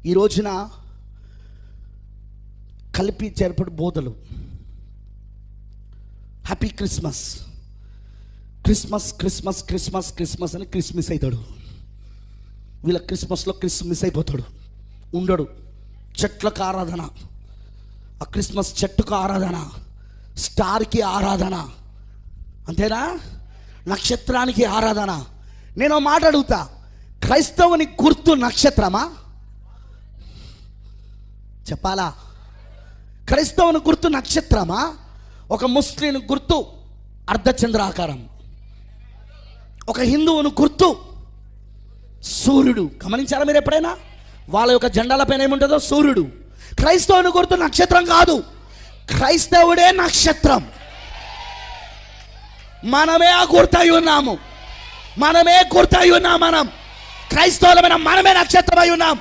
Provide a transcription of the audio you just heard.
ఈ రోజున కలిపి చేర్పడి బోధలు, happy Christmas, Christmas Christmas Christmas Christmas అని క్రిస్మస్ అవుతాడు. వీళ్ళ క్రిస్మస్లో క్రిస్మస్ అయిపోతాడు, ఉండడు. చెట్లకు ఆరాధన, ఆ క్రిస్మస్ చెట్టుకు ఆరాధన, స్టార్కి ఆరాధన, అంతేనా, నక్షత్రానికి ఆరాధన. నేను మాట అడుగుతా, క్రైస్తవుని గుర్తు నక్షత్రమా? చెప్పాలా? క్రైస్తవుని గుర్తు నక్షత్రమా? ఒక ముస్లిం గుర్తు అర్ధచంద్రాకారం, ఒక హిందువుని గుర్తు సూర్యుడు. గమనించారా మీరు ఎప్పుడైనా? వాళ్ళ యొక్క జెండాల పైన ఏముంటుందో సూర్యుడు. క్రైస్తవుని గుర్తు నక్షత్రం కాదు, క్రైస్తవుడే నక్షత్రం. మనమే ఆ గుర్తయి ఉన్నాము, మనమే గుర్తయి ఉన్నాం. మనం క్రైస్తవులమైన మనమే నక్షత్రం అయి ఉన్నాం.